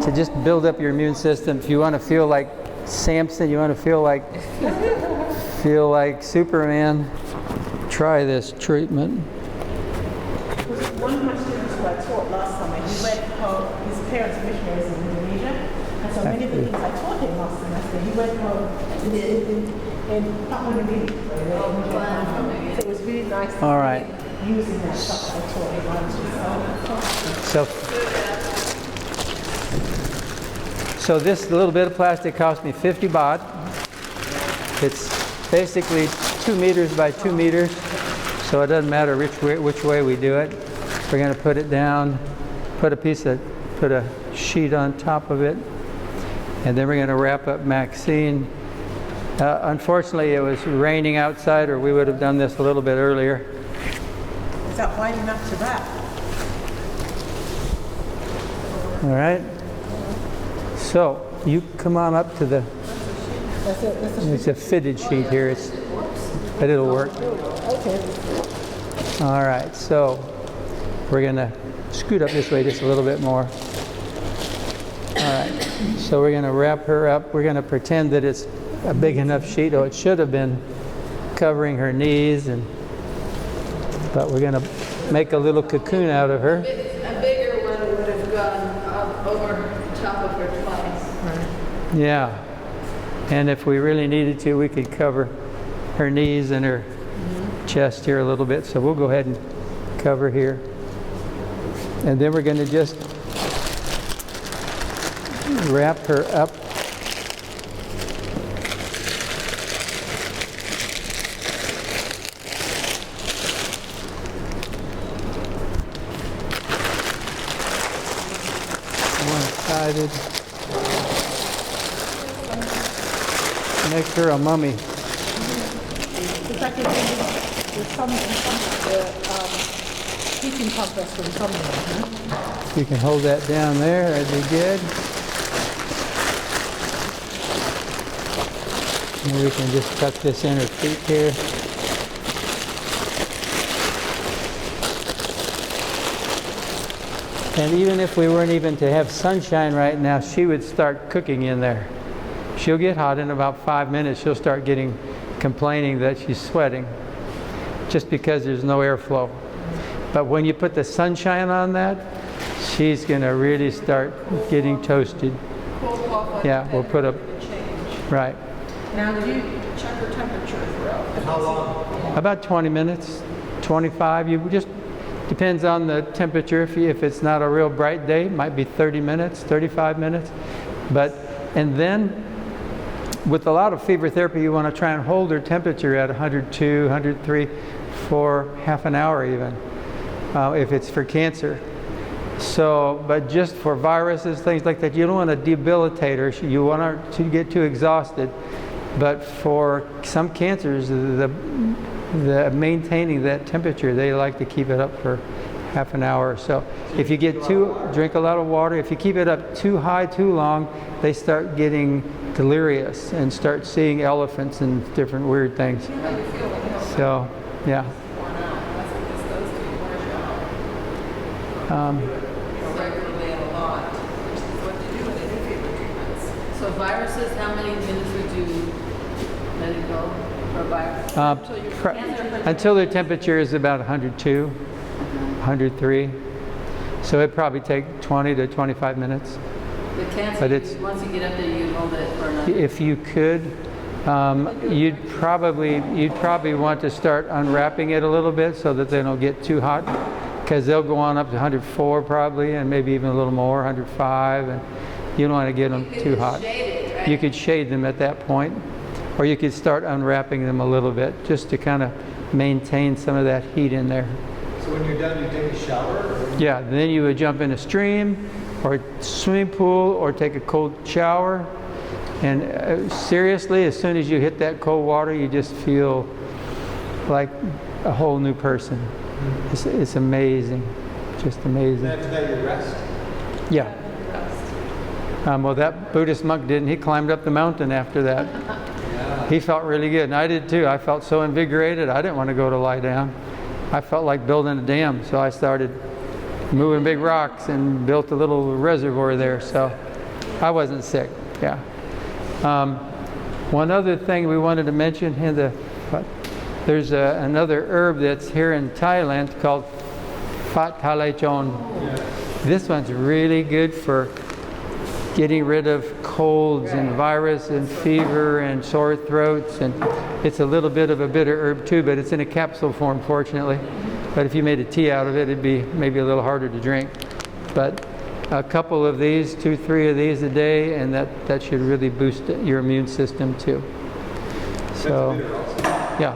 to just build up your immune system. If you want to feel like Samson, you want to feel like Superman, try this treatment. One of my students who I taught last summer, he went home, his parents are missionaries in Indonesia, and so many of the things I taught him last semester, he went home in Papua New Guinea. So it was really nice to see using that stuff I taught him. So this little bit of plastic cost me 50 baht. It's basically 2 meters by 2 meters, so it doesn't matter which way we do it. We're going to put it down, put a sheet on top of it, and then we're going to wrap up Maxine. Unfortunately, it was raining outside, or we would have done this a little bit earlier. Is that wide enough to wrap? All right. So you come on up to the. It's a fitted sheet here. But it'll work. Okay. All right. So we're gonna scoot up this way just a little bit more. All right. So we're gonna wrap her up. We're gonna pretend that it's a big enough sheet. Oh, it should have been covering her knees, but we're gonna make a little cocoon out of her. A bigger one would have gone over the top of her twice. Yeah. And if we really needed to, we could cover her knees and her chest here a little bit. So we'll go ahead and cover here. And then we're going to just wrap her up. One-sided. Make her a mummy. It's like there's some heating compress from somewhere. You can hold that down there, that'd be good. And we can just tuck this in her feet here. And even if we weren't even to have sunshine right now, she would start cooking in there. She'll get hot in about 5 minutes. She'll start complaining that she's sweating just because there's no airflow. But when you put the sunshine on that, she's going to really start getting toasted. Yeah, we'll put a right. Now, do you check her temperature throughout? How long? About 20 minutes, 25. You just depends on the temperature. If it's not a real bright day, it might be 30 minutes, 35 minutes. And then with a lot of fever therapy, you want to try and hold her temperature at 102, 103 for half an hour even, if it's for cancer. So, but just for viruses, things like that, you don't want to debilitate her. You want her to get too exhausted. But for some cancers, the maintaining that temperature, they like to keep it up for half an hour or so. If you drink a lot of water. If you keep it up too high too long, they start getting delirious and start seeing elephants and different weird things. So, yeah. Regularly a lot. What do you do when they do fever treatments? So viruses, how many minutes would you let it go for virus? Until their temperature is about 102, 103. So it'd probably take 20 to 25 minutes. The cancer, But it's, once you get up there, you hold it for another. if you could, you'd probably want to start unwrapping it a little bit so that they don't get too hot, because they'll go on up to 104 probably, and maybe even a little more, 105, and you don't want to get them too hot. Shade it, right? You could shade them at that point, or you could start unwrapping them a little bit just to kind of maintain some of that heat in there. So when you're done, you take a shower? Or? Yeah, then you would jump in a stream or swimming pool or take a cold shower. And seriously, as soon as you hit that cold water, you just feel like a whole new person. It's amazing, just amazing. And after that, you rest? Yeah. Well, that Buddhist monk didn't. He climbed up the mountain after that. Yeah. He felt really good, and I did too. I felt so invigorated, I didn't want to go to lie down. I felt like building a dam, so I started moving big rocks and built a little reservoir there. So I wasn't sick, yeah. One other thing we wanted to mention in there's another herb that's here in Thailand called Phat Thalaichon. This one's really good for getting rid of colds and virus and fever and sore throats, and it's a little bit of a bitter herb too, but it's in a capsule form, fortunately. But if you made a tea out of it, it'd be maybe a little harder to drink. But a couple of these, 2, 3 of these a day, and that should really boost your immune system too. So, yeah.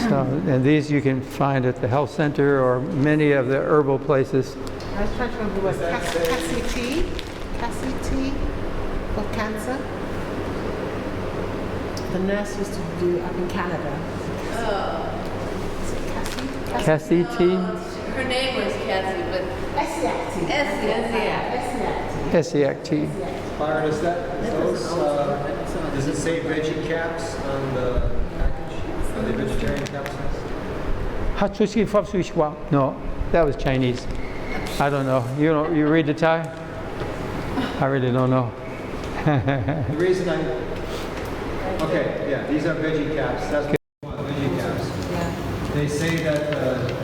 So, and these you can find at the health center or many of the herbal places. I was trying to remember the word cassie tea for cancer. The nurse used to do up in Canada. Is it Cassie? Cassie tea? Her name was Cassie, but Essiac tea. Essiac tea. Byron, is those, does it say veggie caps on the package? Are they vegetarian capsules? No, that was Chinese. I don't know. You read the Thai? I really don't know. The reason okay, yeah, these are veggie caps. That's veggie caps. Yeah. They say that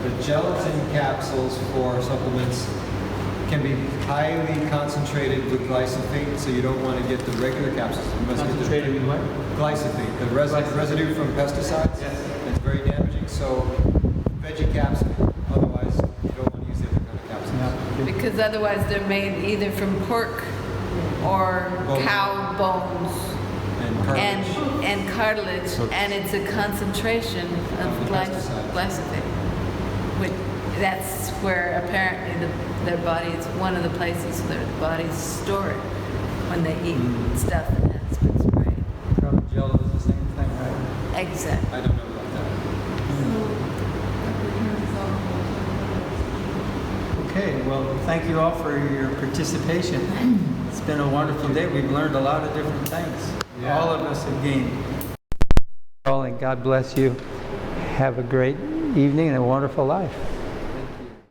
the gelatin capsules for supplements can be highly concentrated with glyphosate, so you don't want to get the regular capsules. You must Concentrated get in what? glyphosate, the residue from pesticides. Yes. It's very damaging. So veggie caps, otherwise you don't want to use the other kind of capsules. Yeah. because otherwise they're made either from pork or cow bones and cartilage, and it's a concentration of glyphosate. That's where apparently their body is one of the places their bodies store it when they eat stuff that has been sprayed. Probably Jello is the same thing, right? Exactly. I don't know about that. Okay, well, thank you all for your participation. It's been a wonderful day. We've learned a lot of different things. Yeah. All of us have gained. And God bless you. Have a great evening and a wonderful life.